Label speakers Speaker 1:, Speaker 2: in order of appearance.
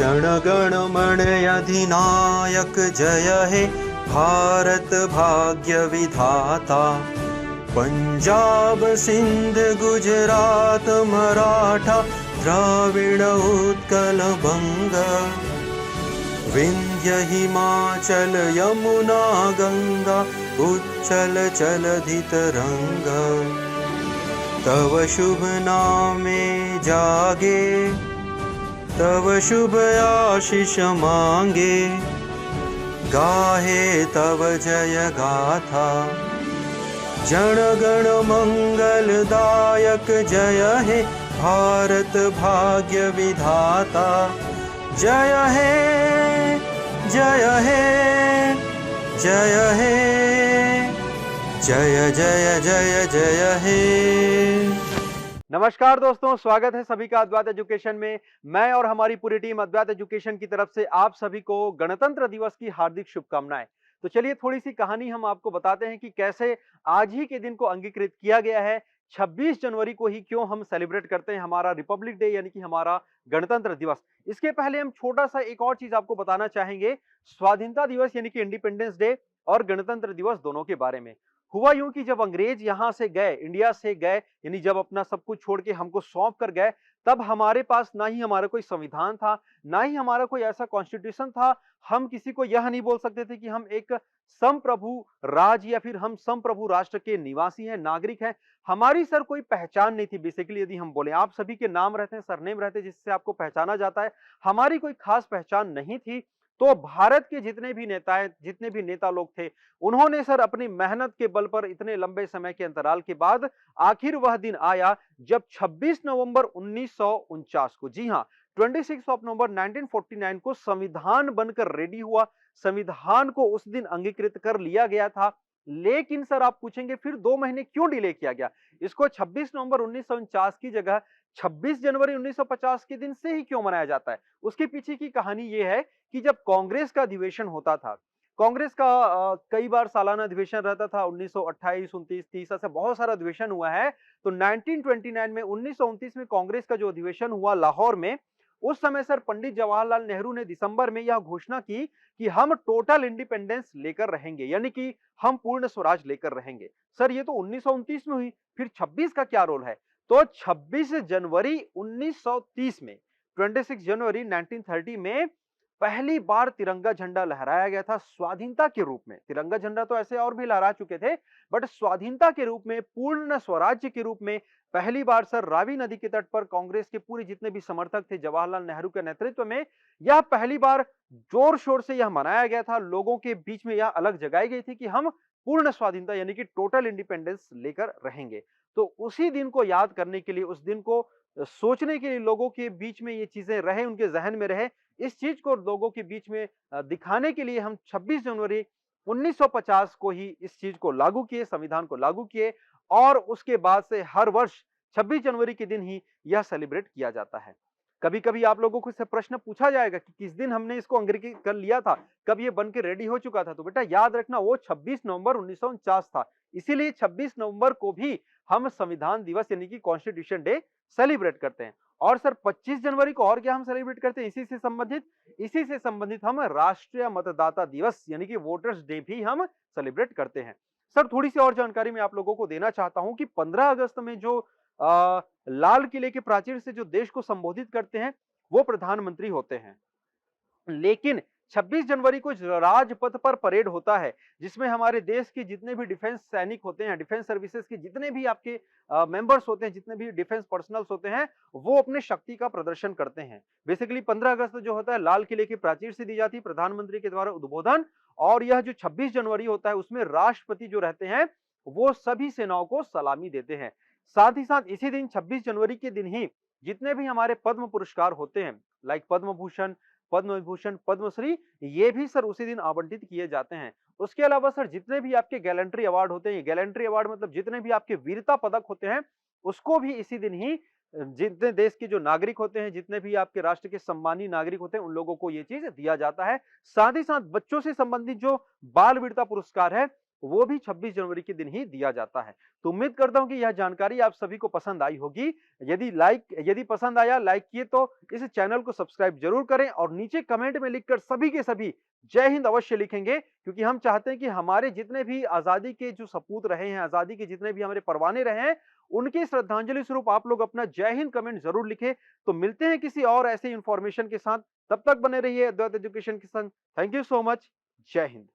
Speaker 1: जन गण मन अधिनायक जय हे भारत भाग्य विधाता। पंजाब सिंध गुजरात मराठा द्राविड़ उत्कल बंग। विंध्य हिमाचल यमुना गंगा उच्चल जलधि तरंग। तव शुभ नामे जागे तव शुभ आशीष मांगे। गाहे तव जय गाथा जन गण मंगलदायक जय हे भारत भाग्य विधाता। जय हे जय हे जय हे जय जय जय जय हे।
Speaker 2: नमस्कार दोस्तों, स्वागत है सभी का अद्वैत एजुकेशन में। मैं और हमारी पूरी टीम अद्वैत एजुकेशन की तरफ से आप सभी को गणतंत्र दिवस की हार्दिक शुभकामनाएं। तो चलिए थोड़ी सी कहानी हम आपको बताते हैं कि कैसे आज ही के दिन को अंगीकृत किया गया है। 26 जनवरी को ही क्यों हम सेलिब्रेट करते हैं हमारा रिपब्लिक डे यानी कि हमारा गणतंत्र दिवस। इसके पहले हम छोटा सा एक और चीज आपको बताना चाहेंगे, स्वाधीनता दिवस यानी कि इंडिपेंडेंस डे और गणतंत्र दिवस दोनों के बारे में। हुआ यूं कि जब अंग्रेज यहां से गए, इंडिया से गए, यानी जब अपना सब कुछ छोड़ के हमको सौंप कर गए, तब हमारे पास ना ही हमारा कोई संविधान था, ना ही हमारा कोई ऐसा कॉन्स्टिट्यूशन था। हम किसी को यह नहीं बोल सकते थे कि हम एक संप्रभु राज्य या फिर हम संप्रभु राष्ट्र के निवासी हैं, नागरिक हैं। हमारी सर कोई पहचान नहीं थी। बेसिकली यदि हम बोले, आप सभी के नाम रहते हैं, सरनेम रहते हैं, जिससे आपको पहचाना जाता है। हमारी कोई खास पहचान नहीं थी। तो भारत के जितने भी नेता लोग थे, उन्होंने सर अपनी मेहनत के बल पर इतने लंबे समय के अंतराल के बाद आखिर वह दिन आया जब 26 नवंबर 1949 को, जी हां, 26 ऑफ नवंबर 1949 को संविधान बनकर रेडी हुआ। संविधान को उस दिन अंगीकृत कर लिया गया था। लेकिन सर आप पूछेंगे फिर 2 महीने क्यों डिले किया गया? इसको 26 नवंबर 1949 की जगह 26 जनवरी 1950 के दिन से ही क्यों मनाया जाता है? उसके पीछे की कहानी यह है कि जब कांग्रेस का अधिवेशन होता था, कांग्रेस का कई बार सालाना अधिवेशन रहता था, 1928, 29, 30 ऐसा बहुत सारा अधिवेशन हुआ है। तो 1929 में 1929 में कांग्रेस का जो अधिवेशन हुआ लाहौर में, उस समय सर पंडित जवाहरलाल नेहरू ने दिसंबर में यह घोषणा की कि हम टोटल इंडिपेंडेंस लेकर रहेंगे, यानी कि हम पूर्ण स्वराज लेकर रहेंगे। सर ये तो 1929 में हुई, फिर 26 का क्या रोल है? तो 26 जनवरी 1930 में, 26 जनवरी 1930 में पहली बार तिरंगा झंडा लहराया गया था स्वाधीनता के रूप में। तिरंगा झंडा तो ऐसे और भी लहरा चुके थे, बट स्वाधीनता के रूप में, पूर्ण स्वराज्य के रूप में पहली बार सर रावी नदी के तट पर कांग्रेस के पूरे जितने भी समर्थक थे जवाहरलाल नेहरू के नेतृत्व में, यह पहली बार जोर शोर से यह मनाया गया था। लोगों के बीच में यह अलग जगाई गई थी कि हम पूर्ण स्वाधीनता यानी कि टोटल इंडिपेंडेंस लेकर रहेंगे। तो उसी दिन को याद करने के लिए, उस दिन को सोचने के लिए लोगों के बीच में ये चीजें रहे, उनके जहन में रहे, इस चीज को लोगों के बीच में दिखाने के लिए हम 26 जनवरी 1950 को ही इस चीज को लागू किए, संविधान को लागू किए। और उसके बाद से हर वर्ष 26 जनवरी के दिन ही यह सेलिब्रेट किया जाता है। कभी कभी आप लोगों को इससे प्रश्न पूछा जाएगा कि किस दिन हमने इसको अंग्रेजी कर लिया था, कब ये बन के रेडी हो चुका था? तो बेटा याद रखना, वो 26 नवंबर 1949 था। इसीलिए 26 नवंबर को भी हम संविधान दिवस यानी कि कॉन्स्टिट्यूशन डे सेलिब्रेट करते हैं। और सर 25 जनवरी को और क्या हम सेलिब्रेट करते हैं इसी से संबंधित हम राष्ट्रीय मतदाता दिवस यानी कि वोटर्स डे भी हम सेलिब्रेट करते हैं। सर थोड़ी सी और जानकारी मैं आप लोगों को देना चाहता हूं कि 15 अगस्त में जो लाल किले के प्राचीर से जो देश को संबोधित करते हैं, वो प्रधानमंत्री होते हैं। लेकिन 26 जनवरी को राजपथ पर परेड होता है, जिसमें हमारे देश के जितने भी डिफेंस सैनिक होते हैं, डिफेंस सर्विसेज के जितने भी आपके मेंबर्स होते हैं, जितने भी डिफेंस पर्सनल्स होते हैं, वो अपने शक्ति का प्रदर्शन करते हैं। बेसिकली 15 अगस्त जो होता है लाल किले की प्राचीर से दी जाती है, प्रधानमंत्री के द्वारा उद्बोधन। और यह जो 26 जनवरी होता है, उसमें राष्ट्रपति जो रहते हैं, वो सभी सेनाओं को सलामी देते हैं। साथ ही साथ इसी दिन 26 जनवरी के दिन ही जितने भी हमारे पद्म पुरस्कार होते हैं, लाइक पद्म भूषण, पद्म विभूषण, पद्मश्री, ये भी सर उसी दिन आवंटित किए जाते हैं। उसके अलावा सर जितने भी आपके गैलेंट्री अवार्ड होते हैं, गैलेंट्री अवार्ड मतलब जितने भी आपके वीरता पदक होते हैं, उसको भी इसी दिन ही जितने देश के जो नागरिक होते हैं, जितने भी आपके राष्ट्र के सम्मानी नागरिक होते हैं, उन लोगों को ये चीज दिया जाता है। साथ ही साथ बच्चों से संबंधित जो बाल वीरता पुरस्कार है, वो भी 26 जनवरी के दिन ही दिया जाता है। तो उम्मीद करता हूँ कि यह जानकारी आप सभी को पसंद आई होगी। यदि पसंद आया, लाइक किए तो इस चैनल को सब्सक्राइब जरूर करें और नीचे कमेंट में लिखकर सभी के सभी जय हिंद अवश्य लिखेंगे, क्योंकि हम चाहते हैं कि हमारे जितने भी आजादी के जो सपूत रहे हैं, आजादी के जितने भी हमारे परवाने रहे हैं, उनकी श्रद्धांजलि स्वरूप आप लोग अपना जय हिंद कमेंट जरूर लिखें। तो मिलते हैं किसी और ऐसे इंफॉर्मेशन के साथ, तब तक बने रहिए अद्वैत एजुकेशन के संग। Thank you so much. जय हिंद।